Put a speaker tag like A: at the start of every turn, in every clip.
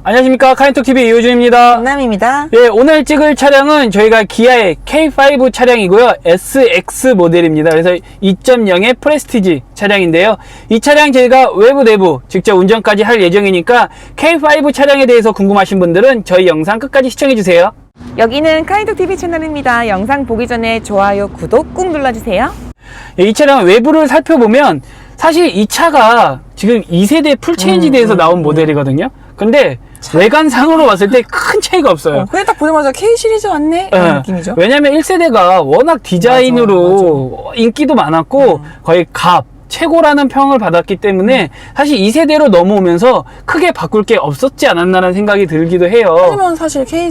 A: 안녕하십니까, 카인톡TV 이호준입니다.
B: 남입니다.
A: 예, 오늘 찍을 차량은 저희가 기아의 K5 차량이고요. SX 모델입니다. 그래서 2.0의 프레스티지 차량인데요. 이 차량 저희가 외부 내부 직접 운전까지 할 예정이니까 K5 차량에 대해서 궁금하신 분들은 저희 영상 끝까지 시청해주세요.
B: 여기는 카인톡TV 채널입니다. 영상 보기 전에 좋아요, 구독 꾹 눌러주세요.
A: 예, 이 차량 외부를 살펴보면 사실 이 차가 지금 2세대 풀체인지돼서 나온 모델이거든요. 근데 외관상으로 봤을 때 큰 차이가 없어요.
B: 그냥 딱 보자마자 K 시리즈 왔네? 이런 느낌이죠.
A: 왜냐면 1세대가 워낙 디자인으로
B: 맞아.
A: 인기도 많았고 거의 최고라는 평을 받았기 때문에 사실 2세대로 넘어오면서 크게 바꿀 게 없었지 않았나라는 생각이 들기도 해요.
B: 하지만 사실 K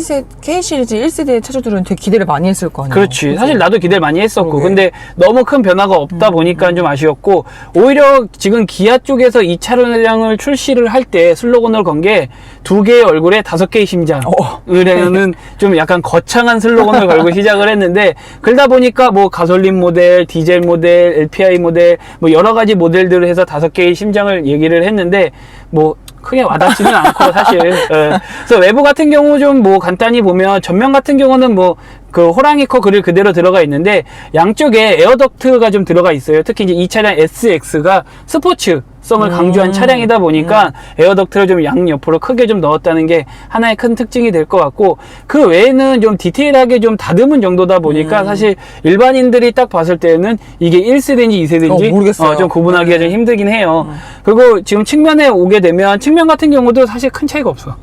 B: 시리즈 1세대 차주들은 되게 기대를 많이 했을 거 아니에요.
A: 그렇지.
B: 그죠?
A: 사실 나도 기대를 많이 했었고
B: 그러게.
A: 근데 너무 큰 변화가 없다 보니까 좀 아쉬웠고, 오히려 지금 기아 쪽에서 이 차량을 출시를 할 때 슬로건을 건 게 2개의 얼굴에 5개의 심장이라는 좀 약간 거창한 슬로건을 걸고 시작을 했는데, 그러다 보니까 뭐 가솔린 모델, 디젤 모델, LPI 모델 뭐 여러 가지 모델들을 해서 5개의 심장을 얘기를 했는데 뭐 크게 와닿지는 않고 사실. 그래서 외부 같은 경우 좀 뭐 간단히 보면 전면 같은 경우는 뭐 그 호랑이 코 그릴 그대로 들어가 있는데 양쪽에 에어덕트가 좀 들어가 있어요. 특히 이제 이 차량 SX가 스포츠성을 강조한 차량이다 보니까 에어덕트를 좀 양옆으로 크게 좀 넣었다는 게 하나의 큰 특징이 될 것 같고, 그 외에는 좀 디테일하게 좀 다듬은 정도다 보니까 사실 일반인들이 딱 봤을 때는 이게 1세대인지 2세대인지
B: 모르겠어요.
A: 좀 구분하기가 좀 힘들긴 해요. 그리고 지금 측면에 오게 되면 측면 같은 경우도 사실 큰 차이가 없어.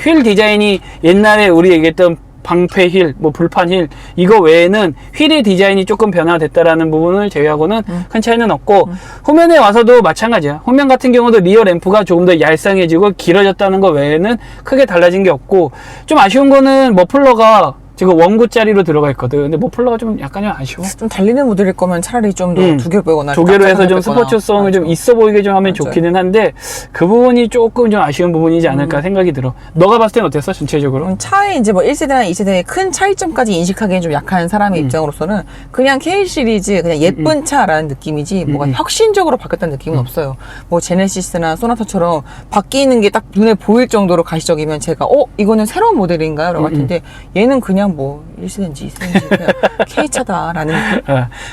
A: 휠 디자인이 옛날에 우리 얘기했던 방패 휠, 뭐 불판 휠, 이거 외에는 휠의 디자인이 조금 변화됐다라는 부분을 제외하고는 큰 차이는 없고, 후면에 와서도 마찬가지야. 후면 같은 경우도 리어 램프가 조금 더 얄쌍해지고 길어졌다는 거 외에는 크게 달라진 게 없고, 좀 아쉬운 거는 머플러가 지금 원구짜리로 들어가 있거든. 근데 머플러가 좀 약간 좀 아쉬워.
B: 좀 달리는 모델일 거면 차라리 좀 더 2개로 빼거나
A: 2개로 해서 좀
B: 빼거나.
A: 스포츠성을 좀 있어 보이게 좀 하면 좋기는 한데, 그 부분이 조금 좀 아쉬운 부분이지 않을까 생각이 들어. 너가 봤을 땐 어땠어, 전체적으로?
B: 차에 이제 뭐 1세대나 2세대의 큰 차이점까지 인식하기엔 좀 약한 사람의 입장으로서는 그냥 K 시리즈 그냥 예쁜 차라는 느낌이지 뭐가 혁신적으로 바뀌었다는 느낌은 없어요. 뭐 제네시스나 소나타처럼 바뀌는 게 딱 눈에 보일 정도로 가시적이면 제가 이거는 새로운 모델인가요? 라고 할 텐데, 얘는 그냥 뭐 1세대인지 2세대인지 그냥 K차다라는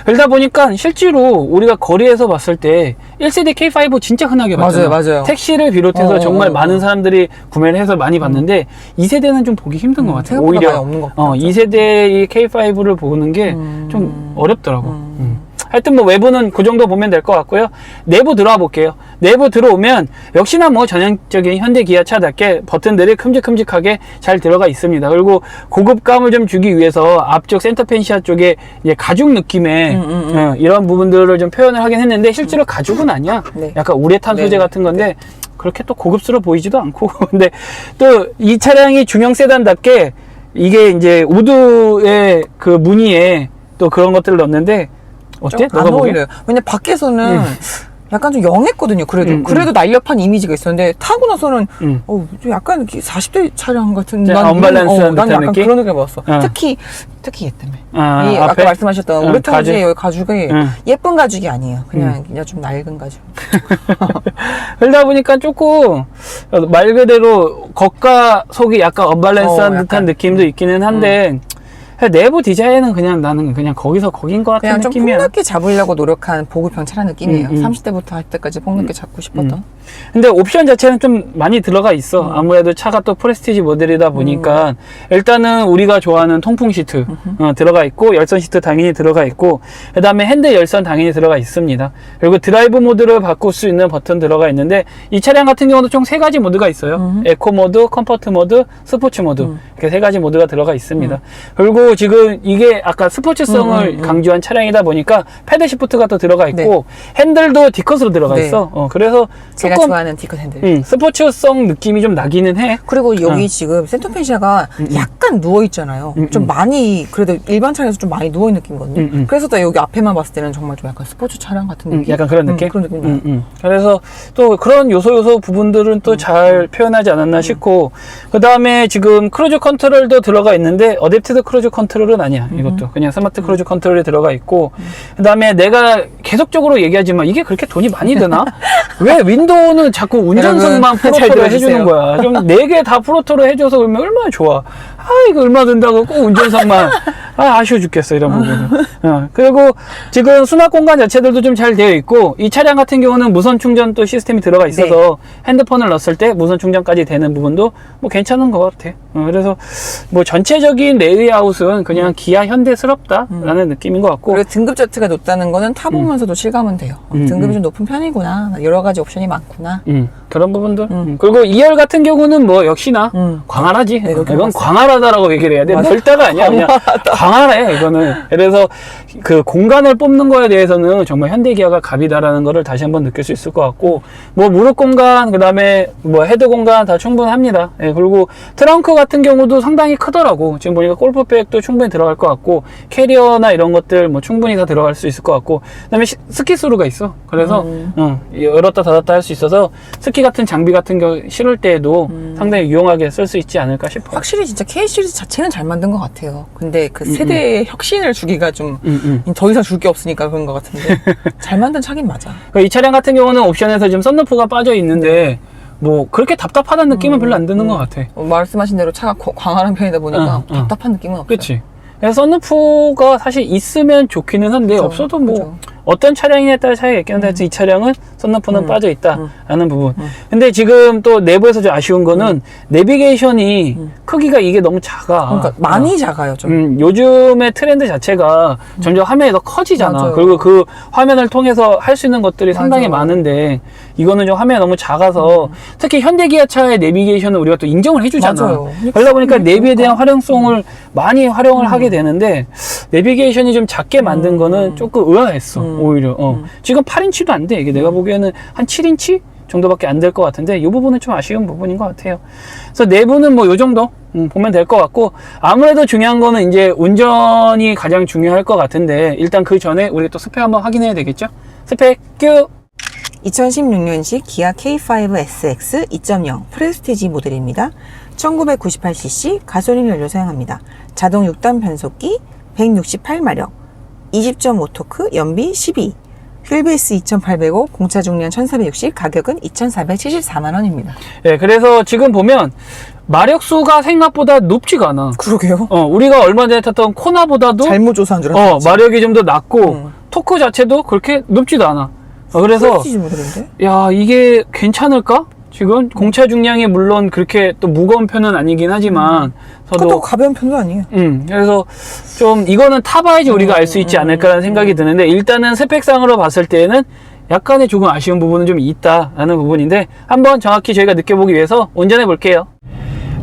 A: 그러다 보니까 실제로 우리가 거리에서 봤을 때 1세대 K5 진짜 흔하게 봤잖아.
B: 맞아요.
A: 택시를 비롯해서 정말 많은 사람들이 구매를 해서 많이 봤는데 2세대는 좀 보기 힘든 것 같아요.
B: 생각보다
A: 오히려
B: 많이 없는 것 같아요.
A: 2세대의 K5를 보는 게 좀 어렵더라고. 하여튼 뭐 외부는 그 정도 보면 될 것 같고요. 내부 들어와 볼게요. 내부 들어오면 역시나 뭐 전형적인 현대 기아차답게 버튼들이 큼직큼직하게 잘 들어가 있습니다. 그리고 고급감을 좀 주기 위해서 앞쪽 센터 펜시아 쪽에 이제 가죽 느낌의 이런 부분들을 좀 표현을 하긴 했는데, 실제로 가죽은 아니야.
B: 네.
A: 약간 우레탄 소재 같은 건데 그렇게 또 고급스러워 보이지도 않고. 근데 또 이 차량이 중형 세단답게 이게 이제 우드의 그 무늬에 또 그런 것들을 넣었는데 어때?
B: 안 어울려요. 왜냐면 밖에서는 약간 좀 영했거든요. 그래도 날렵한 이미지가 있었는데 타고 나서는 좀 약간 40대 차량 같은
A: 언밸런스한
B: 난
A: 듯한
B: 약간
A: 느낌?
B: 그런 느낌을 받았어. 특히 얘 때문에. 이
A: 앞에?
B: 아까 말씀하셨던 우레탄지
A: 가죽?
B: 가죽이 예쁜 가죽이 아니에요. 그냥 좀 낡은 가죽.
A: 그러다 보니까 조금 말 그대로 겉과 속이 약간 언밸런스한 듯한
B: 약간.
A: 느낌도 있기는 한데, 내부 디자인은 그냥 나는 그냥 거기서 거긴 것 같은
B: 그냥 좀
A: 느낌이야.
B: 폭넓게 잡으려고 노력한 보급형 차량 느낌이에요. 30대부터 할 때까지 폭넓게 잡고 싶었던.
A: 근데 옵션 자체는 좀 많이 들어가 있어. 아무래도 차가 또 프레스티지 모델이다 보니까 일단은 우리가 좋아하는 통풍 시트 들어가 있고, 열선 시트 당연히 들어가 있고, 그 다음에 핸들 열선 당연히 들어가 있습니다. 그리고 드라이브 모드를 바꿀 수 있는 버튼 들어가 있는데, 이 차량 같은 경우도 총 3가지 모드가 있어요. 에코 모드, 컴포트 모드, 스포츠 모드, 이렇게 3가지 모드가 들어가 있습니다. 그리고 지금 이게 아까 스포츠성을 강조한 차량이다 보니까 패드 시프트가 또 들어가 있고, 핸들도 D컷으로 들어가 있어. 그래서
B: 제가 내가
A: 조금
B: 좋아하는 D컷 핸들.
A: 스포츠성 느낌이 좀 나기는 해.
B: 그리고 여기 지금 센터페시아가 약간 누워있잖아요. 좀 많이, 그래도 일반 차량에서 좀 많이 누워있는 느낌이거든요. 그래서 나 여기 앞에만 봤을 때는 정말 좀 약간 스포츠 차량 같은 느낌?
A: 약간 그런 느낌?
B: 그런 느낌 나요.
A: 그래서 또 그런 요소 부분들은 또 잘 표현하지 않았나 싶고, 그 다음에 지금 크루즈 컨트롤도 들어가 있는데, 어댑티드 크루즈 컨트롤은 아니야. 이것도. 그냥 스마트 크루즈 컨트롤이 들어가 있고, 그 다음에 내가 계속적으로 얘기하지만 이게 그렇게 돈이 많이 드나? 왜 윈도우는 자꾸 운전석만
B: 여러분, 잘
A: 프로토로
B: 들어주세요.
A: 해주는 거야? 좀 4개 다 프로토로 해줘서 그러면 얼마나 좋아. 아, 이거 얼마 든다고 꼭 운전석만. 아쉬워 죽겠어, 이런 부분은. 그리고 지금 수납 공간 자체들도 좀 잘 되어 있고, 이 차량 같은 경우는 무선 충전 또 시스템이 들어가 있어서 핸드폰을 넣었을 때 무선 충전까지 되는 부분도 뭐 괜찮은 것 같아. 그래서 뭐 전체적인 레이아웃은 그냥 기아 현대스럽다라는 느낌인 것 같고.
B: 그리고 등급 자체가 높다는 거는 타보면서도 실감은 돼요. 등급이 좀 높은 편이구나. 여러 가지 옵션이 많구나.
A: 그런 부분들. 그리고 2열 같은 경우는 뭐 역시나 광활하지.
B: 네,
A: 이건 광활하다라고 얘기를 해야 돼. 넓다가 아니야. 그냥 광활해, 이거는. 그래서 그 공간을 뽑는 거에 대해서는 정말 현대기아가 갑이다라는 거를 다시 한번 느낄 수 있을 것 같고, 뭐 무릎 공간, 그 다음에 뭐 헤드 공간 다 충분합니다. 예, 그리고 트렁크 같은 경우도 상당히 크더라고. 지금 보니까 골프백도 충분히 들어갈 것 같고, 캐리어나 이런 것들 뭐 충분히 다 들어갈 수 있을 것 같고, 그 다음에 스키스루가 있어. 그래서 열었다 닫았다 할 수 있어서 스키 같은 장비 같은 거 실을 때에도 상당히 유용하게 쓸 수 있지 않을까 싶어.
B: 확실히 진짜 K 시리즈 자체는 잘 만든 것 같아요. 근데 그 세대의 혁신을 주기가 좀 더 이상 줄 게 없으니까 그런 것 같은데 잘 만든 차긴 맞아.
A: 이 차량 같은 경우는 옵션에서 지금 썬루프가 빠져 있는데 뭐 그렇게 답답하다는 느낌은 별로 안 드는 것 같아.
B: 말씀하신 대로 차가 광활한 편이다 보니까 답답한 느낌은 없어요.
A: 그렇지. 그래서 썬루프가 사실 있으면 좋기는 한데
B: 그쵸,
A: 없어도 뭐
B: 그쵸.
A: 어떤 차량이냐에 따라 차이가 있긴 한데 이 차량은 썬루프는 빠져 있다라는 부분. 근데 지금 또 내부에서 좀 아쉬운 거는 내비게이션이 크기가 이게 너무 작아.
B: 그러니까 많이 작아요 좀.
A: 요즘의 트렌드 자체가 점점 화면이 더 커지잖아.
B: 맞아요.
A: 그리고 그 화면을 통해서 할 수 있는 것들이 상당히
B: 맞아요.
A: 많은데 이거는 좀 화면이 너무 작아서 특히 현대기아차의 내비게이션을 우리가 또 인정을 해주잖아.
B: 맞아요.
A: 그러다 보니까 내비에 대한 활용성을 많이 활용을 하게 되는데 내비게이션이 좀 작게 만든 거는 조금 의아했어. 오히려 지금 8인치도 안 돼. 이게 내가 보기에는 한 7인치 정도밖에 안 될 것 같은데 이 부분은 좀 아쉬운 부분인 것 같아요. 그래서 내부는 뭐 요 정도 보면 될 것 같고, 아무래도 중요한 거는 이제 운전이 가장 중요할 것 같은데 일단 그 전에 우리 또 스펙 한번 확인해야 되겠죠. 스펙 큐.
B: 2016년식 기아 K5 SX 2.0 프레스티지 모델입니다. 1998cc 가솔린 연료 사용합니다. 자동 6단 변속기 168마력 20.5 토크 연비 12 휠베이스 2805 공차 중량 1460 가격은 2474만원입니다.
A: 예, 그래서 지금 보면 마력수가 생각보다 높지가 않아.
B: 그러게요.
A: 우리가 얼마 전에 탔던 코나보다도
B: 잘못 조사한 줄 알았지.
A: 마력이 좀 더 낮고 토크 자체도 그렇게 높지도 않아. 그래서
B: 프레스티지 모델인데?
A: 야, 이게 괜찮을까? 지금 공차 중량이 물론 그렇게 또 무거운 편은 아니긴 하지만
B: 그것도 가벼운 편도 아니에요.
A: 그래서 좀 이거는 타봐야지 우리가 알 수 있지 않을까라는 생각이 드는데, 일단은 스펙상으로 봤을 때는 약간의 조금 아쉬운 부분은 좀 있다라는 부분인데 한번 정확히 저희가 느껴보기 위해서 운전해 볼게요.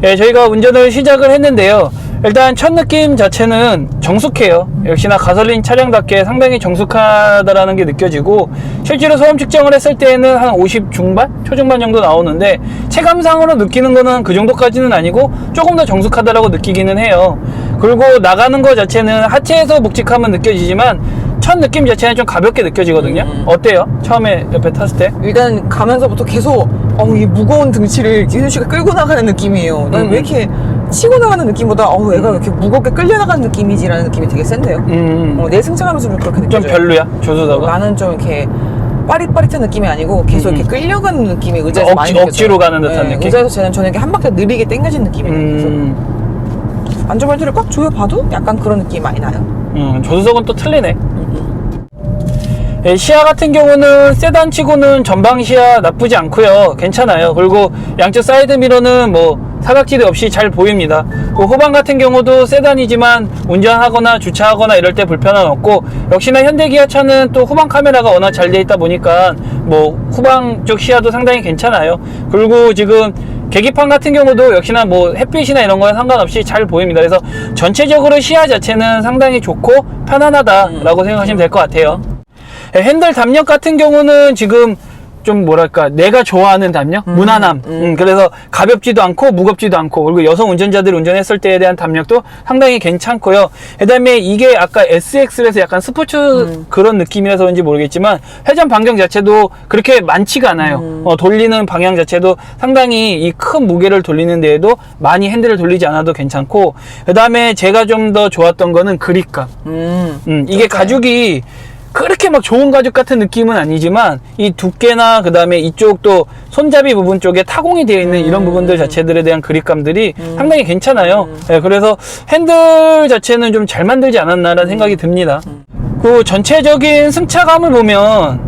A: 예, 저희가 운전을 시작을 했는데요. 일단 첫 느낌 자체는 정숙해요. 역시나 가솔린 차량답게 상당히 정숙하다라는 게 느껴지고, 실제로 소음 측정을 했을 때는 한 50 중반? 초중반 정도 나오는데 체감상으로 느끼는 거는 그 정도까지는 아니고 조금 더 정숙하다라고 느끼기는 해요. 그리고 나가는 거 자체는 하체에서 묵직함은 느껴지지만 첫 느낌 자체는 좀 가볍게 느껴지거든요. 어때요? 처음에 옆에 탔을 때?
B: 일단 가면서부터 계속 이 무거운 등치를 기훈 씨가 끌고 나가는 느낌이에요. 난 왜 이렇게 치고 나가는 느낌보다 얘가 왜 이렇게 무겁게 끌려나가는 느낌이지라는 느낌이 되게 센데요. 내 승차감에서 좀 그렇게
A: 좀
B: 느껴져요.
A: 별로야? 조수다가?
B: 나는 좀 이렇게 빠릿빠릿한 느낌이 아니고 계속 이렇게 끌려가는 느낌이 의자에서 많이
A: 억지로
B: 느껴져요.
A: 가는 듯한 느낌?
B: 의자에서 저는 이렇게 한 바퀴 느리게 당겨진 느낌이에요. 그래서 안전벨트를 꽉 조여봐도 약간 그런 느낌이 많이 나요.
A: 조수석은 또 틀리네. 예, 시야 같은 경우는 세단 치고는 전방 시야 나쁘지 않고요. 괜찮아요. 그리고 양쪽 사이드 미러는 뭐 사각지대 없이 잘 보입니다. 그 후방 같은 경우도 세단이지만 운전하거나 주차하거나 이럴 때 불편함 없고, 역시나 현대기아차는 또 후방 카메라가 워낙 잘 돼 있다 보니까 뭐 후방 쪽 시야도 상당히 괜찮아요. 그리고 지금 계기판 같은 경우도 역시나 뭐 햇빛이나 이런 거에 상관없이 잘 보입니다. 그래서 전체적으로 시야 자체는 상당히 좋고 편안하다라고 생각하시면 될 것 같아요. 핸들 담력 같은 경우는 지금 좀 뭐랄까 내가 좋아하는 담력, 무난함. 그래서 가볍지도 않고 무겁지도 않고, 그리고 여성 운전자들이 운전했을 때에 대한 담력도 상당히 괜찮고요. 그다음에 이게 아까 SX에서 약간 스포츠 그런 느낌이라서 그런지 모르겠지만 회전 반경 자체도 그렇게 많지가 않아요. 돌리는 방향 자체도 상당히 이 큰 무게를 돌리는 데에도 많이 핸들을 돌리지 않아도 괜찮고, 그다음에 제가 좀 더 좋았던 거는 그립감. 이게 가죽이 그렇게 막 좋은 가죽 같은 느낌은 아니지만 이 두께나 그 다음에 이쪽도 손잡이 부분 쪽에 타공이 되어 있는 이런 부분들 자체들에 대한 그립감들이 상당히 괜찮아요. 네, 그래서 핸들 자체는 좀 잘 만들지 않았나라는 생각이 듭니다. 그 전체적인 승차감을 보면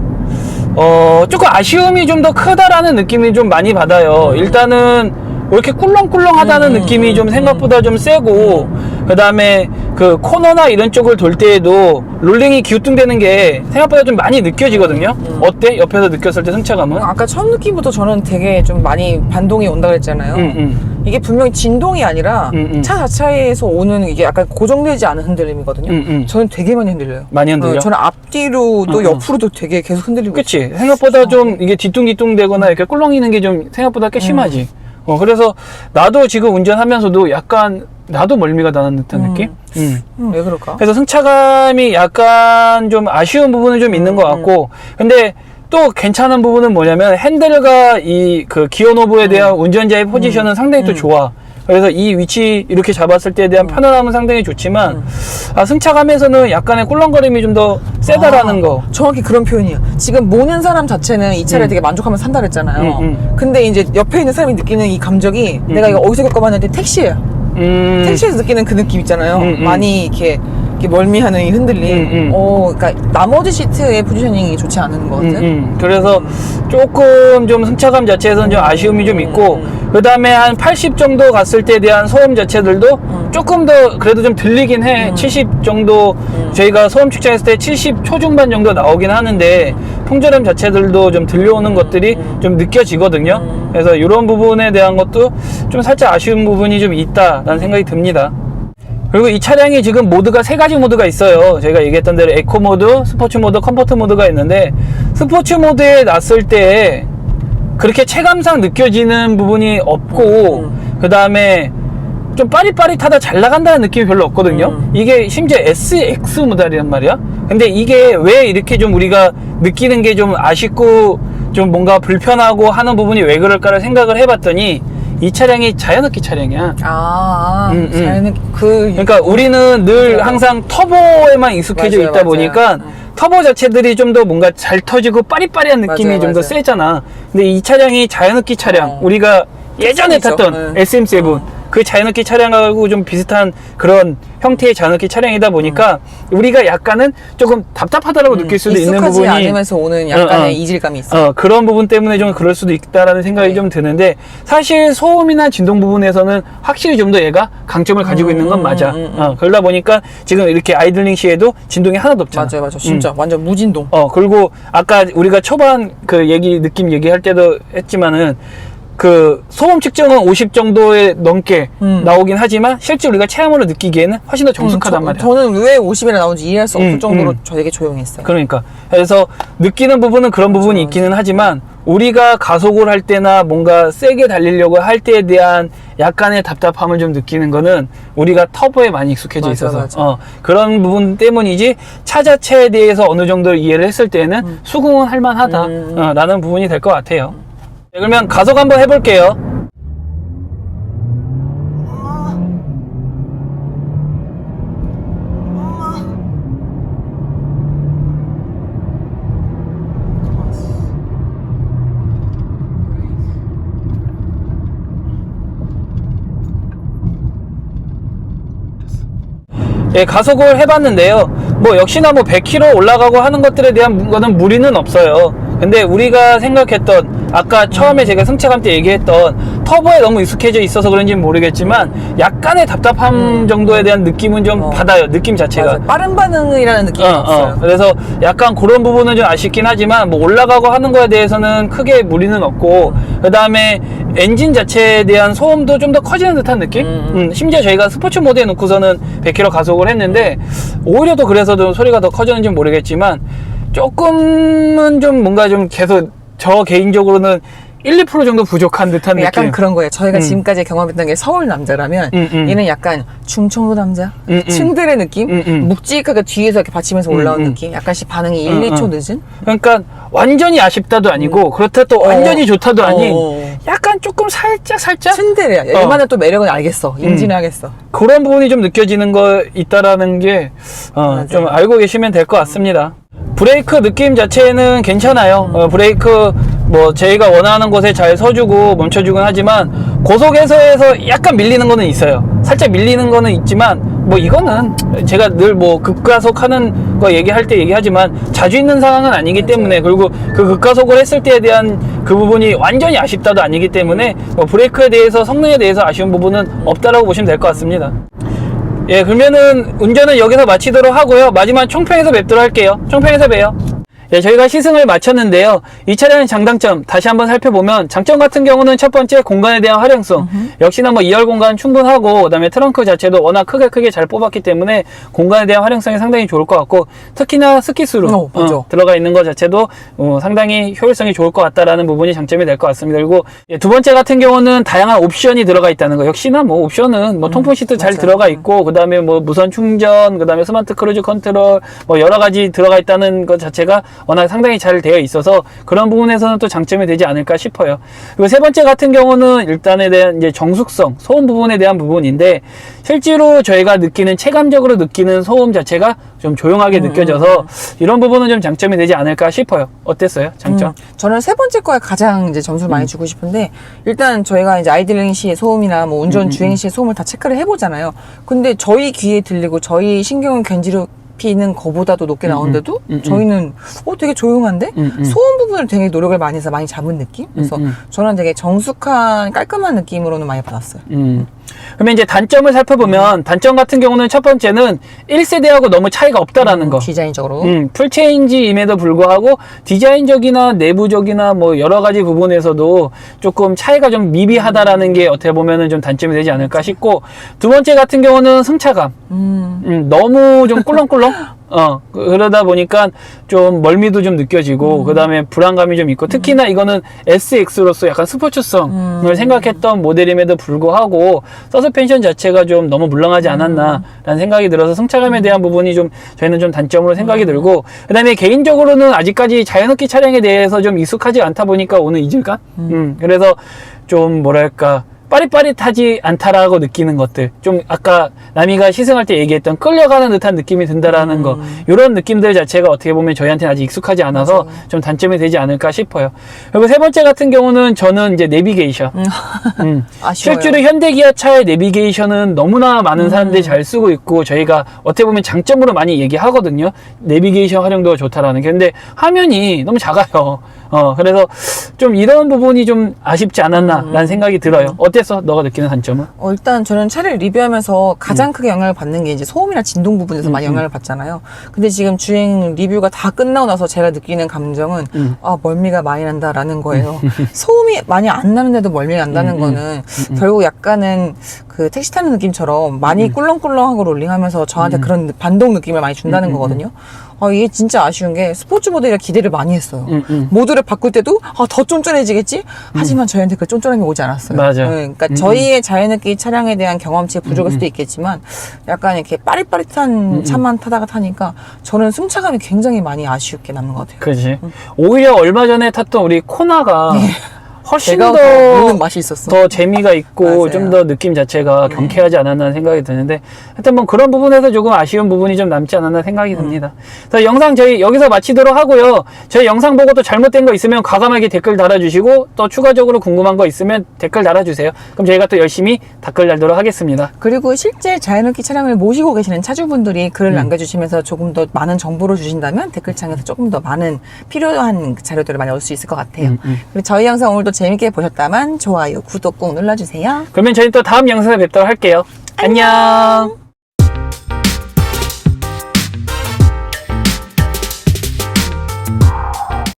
A: 조금 아쉬움이 좀 더 크다라는 느낌이 좀 많이 받아요. 일단은 왜 이렇게 꿀렁꿀렁하다는 느낌이 좀 생각보다 좀 세고, 그 다음에 그 코너나 이런 쪽을 돌 때에도 롤링이 기우뚱대는 게 생각보다 좀 많이 느껴지거든요. 어때? 옆에서 느꼈을 때 승차감은?
B: 아까 첫 느낌부터 저는 되게 좀 많이 반동이 온다 그랬잖아요. 이게 분명히 진동이 아니라 차 자체에서 오는 이게 약간 고정되지 않은 흔들림이거든요. 저는 되게 많이 흔들려요.
A: 많이 흔들려?
B: 저는 앞뒤로도 옆으로도 되게 계속 흔들리고
A: 그치.
B: 있어요.
A: 생각보다 좀 이게 뒤뚱뒤뚱 되거나 이렇게 꿀렁이는 게 좀 생각보다 꽤 심하지. 그래서 나도 지금 운전하면서도 약간 나도 멀미가 나는 듯한 느낌?
B: 왜 그럴까?
A: 그래서 승차감이 약간 좀 아쉬운 부분은 좀 있는 것 같고, 근데 또 괜찮은 부분은 뭐냐면 핸들과 이 그 기어 노브에 대한 운전자의 포지션은 상당히 또 좋아. 그래서 이 위치 이렇게 잡았을 때에 대한 편안함은 상당히 좋지만 승차감에서는 약간의 꿀렁거림이 좀 더 세다라는 거.
B: 정확히 그런 표현이에요. 지금 모는 사람 자체는 이 차를 되게 만족하면서 산다 그랬잖아요. 근데 이제 옆에 있는 사람이 느끼는 이 감정이 내가 이거 어디서 겪어봤는데 택시예요. 택시에서 느끼는 그 느낌 있잖아요. 많이 이렇게 멀미하는 이 흔들림. 그러니까 나머지 시트의 포지셔닝이 좋지 않은 것 같아요.
A: 그래서 조금 좀 승차감 자체에서는 좀 아쉬움이 좀 있고, 그 다음에 한 80 정도 갔을 때에 대한 소음 자체들도 조금 더 그래도 좀 들리긴 해. 70 정도 저희가 소음 측정했을 때 70 초중반 정도 나오긴 하는데 통저렴 자체들도 좀 들려오는 것들이 좀 느껴지거든요. 그래서 이런 부분에 대한 것도 좀 살짝 아쉬운 부분이 좀 있다라는 생각이 듭니다. 그리고 이 차량이 지금 모드가 3가지 모드가 있어요. 저희가 얘기했던 대로 에코 모드, 스포츠 모드, 컴포트 모드가 있는데, 스포츠 모드에 놨을 때 그렇게 체감상 느껴지는 부분이 없고, 그 다음에 좀 빠릿빠릿하다 잘 나간다는 느낌이 별로 없거든요. 이게 심지어 SX 모델이란 말이야. 근데 이게 왜 이렇게 좀 우리가 느끼는 게 좀 아쉽고 좀 뭔가 불편하고 하는 부분이 왜 그럴까를 생각을 해봤더니, 이 차량이 자연흡기 차량이야.
B: 자연흡기
A: 그러니까 우리는 늘 항상 터보에만 익숙해져
B: 맞아요,
A: 있다
B: 맞아요.
A: 보니까 터보 자체들이 좀 더 뭔가 잘 터지고 빠릿빠릿한 느낌이 좀 더 세잖아. 근데 이 차량이 자연흡기 차량, 우리가 예전에 탔던 SM7 그 자연흡기 차량하고 좀 비슷한 그런 형태의 자연흡기 차량이다 보니까 우리가 약간은 조금 답답하다라고 느낄 수도 있는 부분이,
B: 익숙하지 않으면서 오는 약간의 이질감이 있어요.
A: 그런 부분 때문에 좀 그럴 수도 있다라는 생각이 좀 드는데, 사실 소음이나 진동 부분에서는 확실히 좀 더 얘가 강점을 가지고 있는 건 맞아. 그러다 보니까 지금 이렇게 아이들링 시에도 진동이 하나도 없잖아.
B: 맞아요. 진짜 완전 무진동.
A: 그리고 아까 우리가 초반 그 느낌 얘기할 때도 했지만은, 그 소음 측정은 50 정도에 넘게 나오긴 하지만 실제 우리가 체험으로 느끼기에는 훨씬 더 정숙하단 말이야.
B: 저는 왜 50이나 나오는지 이해할 수 없을 정도로 되게 조용했어요.
A: 그러니까 그래서 느끼는 부분은 그런 부분이 있기는 하지만, 우리가 가속을 할 때나 뭔가 세게 달리려고 할 때에 대한 약간의 답답함을 좀 느끼는 거는 우리가 터보에 많이 익숙해져 있어서 그런 부분 때문이지, 차 자체에 대해서 어느 정도 이해를 했을 때는 수긍은 할 만하다 라는 부분이 될 것 같아요. 네, 그러면 가속 한번 해볼게요. 예, 가속을 해봤는데요. 뭐 역시나 뭐 100km 올라가고 하는 것들에 대한 거는 무리는 없어요. 근데 우리가 생각했던, 아까 처음에 제가 승차감 때 얘기했던 터보에 너무 익숙해져 있어서 그런지는 모르겠지만 약간의 답답함 정도에 대한 느낌은 좀 받아요. 느낌 자체가.
B: 맞아. 빠른 반응이라는 느낌이 없어요.
A: 그래서 약간 그런 부분은 좀 아쉽긴 하지만, 뭐 올라가고 하는 거에 대해서는 크게 무리는 없고, 그 다음에 엔진 자체에 대한 소음도 좀 더 커지는 듯한 느낌? 심지어 저희가 스포츠 모드에 놓고서는 100km 가속을 했는데, 오히려 더 그래서 좀 소리가 더 커졌는지 모르겠지만 조금은 좀 뭔가 좀 계속 저 개인적으로는 1, 2% 정도 부족한 듯한
B: 약간
A: 느낌.
B: 그런 거예요. 저희가 지금까지 경험했던 게 서울 남자라면 얘는 약간 충청도 남자, 층들의 느낌, 묵직하게 뒤에서 이렇게 받치면서 올라온 느낌, 약간씩 반응이 1, 2초 늦은.
A: 그러니까 완전히 아쉽다도 아니고 그렇다 또 완전히 좋다도 아닌
B: 어.
A: 약간 조금 살짝
B: 층들이야. 얘만의 또 매력은 알겠어. 인지는 하겠어.
A: 그런 부분이 좀 느껴지는 거 있다라는 게 좀 알고 계시면 될 것 같습니다. 브레이크 느낌 자체는 괜찮아요. 브레이크 뭐 저희가 원하는 곳에 잘 서주고 멈춰주곤 하지만 고속에서에서 약간 밀리는 거는 있어요. 살짝 밀리는 거는 있지만 뭐 이거는 제가 늘 뭐 급가속하는 거 얘기할 때 얘기하지만 자주 있는 상황은 아니기 때문에, 그리고 그 급가속을 했을 때에 대한 그 부분이 완전히 아쉽다도 아니기 때문에 뭐 브레이크에 대해서 성능에 대해서 아쉬운 부분은 없다라고 보시면 될 것 같습니다. 예, 그러면은 운전은 여기서 마치도록 하고요. 마지막 총평에서 뵙도록 할게요. 총평에서 봬요. 예, 저희가 시승을 마쳤는데요. 이 차량의 장단점 다시 한번 살펴보면, 장점 같은 경우는 첫 번째 공간에 대한 활용성. 역시나 뭐 2열 공간 충분하고, 그다음에 트렁크 자체도 워낙 크게 잘 뽑았기 때문에 공간에 대한 활용성이 상당히 좋을 것 같고, 특히나 스키스로 들어가 있는 것 자체도 상당히 효율성이 좋을 것 같다라는 부분이 장점이 될 것 같습니다. 그리고 예, 두 번째 같은 경우는 다양한 옵션이 들어가 있다는 거. 역시나 뭐 옵션은 뭐 통풍 시트 잘 들어가 있고, 그다음에 뭐 무선 충전, 그다음에 스마트 크루즈 컨트롤, 뭐 여러 가지 들어가 있다는 것 자체가 워낙 상당히 잘 되어 있어서 그런 부분에서는 또 장점이 되지 않을까 싶어요. 그리고 세 번째 같은 경우는 일단에 대한 이제 정숙성, 소음 부분에 대한 부분인데, 실제로 저희가 느끼는, 체감적으로 느끼는 소음 자체가 좀 조용하게 느껴져서 이런 부분은 좀 장점이 되지 않을까 싶어요. 어땠어요? 장점?
B: 저는 세 번째 거에 가장 이제 점수를 많이 주고 싶은데, 일단 저희가 이제 아이들링 시의 소음이나 뭐 운전 주행 시의 소음을 다 체크를 해보잖아요. 근데 저희 귀에 들리고 저희 신경은 견지르피는 거보다도 높게 나오는데도 저희는 되게 조용한데 소음 부분을 되게 노력을 많이 해서 많이 잡은 느낌? 그래서 저는 되게 정숙한 깔끔한 느낌으로는 많이 받았어요.
A: 그러면 이제 단점을 살펴보면, 단점 같은 경우는 첫 번째는 1세대하고 너무 차이가 없다라는 거.
B: 디자인적으로.
A: 풀체인지임에도 불구하고 디자인적이나 내부적이나 뭐 여러 가지 부분에서도 조금 차이가 좀 미비하다라는 게 어떻게 보면은 좀 단점이 되지 않을까 싶고, 두 번째 같은 경우는 승차감. 너무 좀 꿀렁꿀렁? 그러다 보니까 좀 멀미도 좀 느껴지고, 그 다음에 불안감이 좀 있고, 특히나 이거는 SX로서 약간 스포츠성을 생각했던 모델임에도 불구하고 서스펜션 자체가 좀 너무 물렁하지 않았나 라는 생각이 들어서 승차감에 대한 부분이 좀 저희는 좀 단점으로 생각이 들고, 그 다음에 개인적으로는 아직까지 자연흡기 차량에 대해서 좀 익숙하지 않다 보니까 오는 이질감? 그래서 좀 뭐랄까, 빠릿빠릿하지 않다라고 느끼는 것들, 좀 아까 남이가 시승할 때 얘기했던 끌려가는 듯한 느낌이 든다라는 거, 이런 느낌들 자체가 어떻게 보면 저희한테는 아직 익숙하지 않아서 좀 단점이 되지 않을까 싶어요. 그리고 세 번째 같은 경우는 저는 이제 내비게이션.
B: 아쉬워요.
A: 실제로 현대기아차의 내비게이션은 너무나 많은 사람들이 잘 쓰고 있고, 저희가 어떻게 보면 장점으로 많이 얘기하거든요. 내비게이션 활용도가 좋다라는 게. 근데 화면이 너무 작아요. 그래서 좀 이런 부분이 좀 아쉽지 않았나라는 생각이 들어요. 어땠어? 너가 느끼는 단점은?
B: 일단 저는 차를 리뷰하면서 가장 크게 영향을 받는 게 이제 소음이나 진동 부분에서 많이 영향을 받잖아요. 근데 지금 주행 리뷰가 다 끝나고 나서 제가 느끼는 감정은 멀미가 많이 난다라는 거예요. 소음이 많이 안 나는데도 멀미가 난다는 거는 결국 약간은 그 택시 타는 느낌처럼 많이 꿀렁꿀렁하고 롤링하면서 저한테 그런 반동 느낌을 많이 준다는 거거든요. 이게 진짜 아쉬운 게 스포츠 모델이라 기대를 많이 했어요. 모드를 바꿀 때도 더 쫀쫀해지겠지? 하지만 저희한테 그 쫀쫀함이 오지 않았어요.
A: 맞아.
B: 그러니까 저희의 자연흡기 차량에 대한 경험치가 부족할 수도 있겠지만 약간 이렇게 빠릿빠릿한 차만 타니까 저는 승차감이 굉장히 많이 아쉽게 남는 것 같아요.
A: 그렇지. 오히려 얼마 전에 탔던 우리 코나가 훨씬
B: 더 먹는 맛이 있었어.
A: 더 재미가 있고 좀
B: 맞아요.
A: 더 느낌 자체가 경쾌하지 않았나 생각이 드는데, 하여튼 뭐 그런 부분에서 조금 아쉬운 부분이 좀 남지 않았나 생각이 듭니다. 그래서 영상 저희 여기서 마치도록 하고요. 저희 영상 보고 또 잘못된 거 있으면 과감하게 댓글 달아주시고, 또 추가적으로 궁금한 거 있으면 댓글 달아주세요. 그럼 저희가 또 열심히 댓글 달도록 하겠습니다.
B: 그리고 실제 자연흡기 차량을 모시고 계시는 차주분들이 글을 남겨주시면서 조금 더 많은 정보를 주신다면 댓글창에서 조금 더 많은 필요한 자료들을 많이 얻을 수 있을 것 같아요. 그리고 저희 영상 오늘도 재밌게 보셨다면 좋아요, 구독 꼭 눌러주세요.
A: 그러면 저희 또 다음 영상에 뵙도록 할게요. 안녕.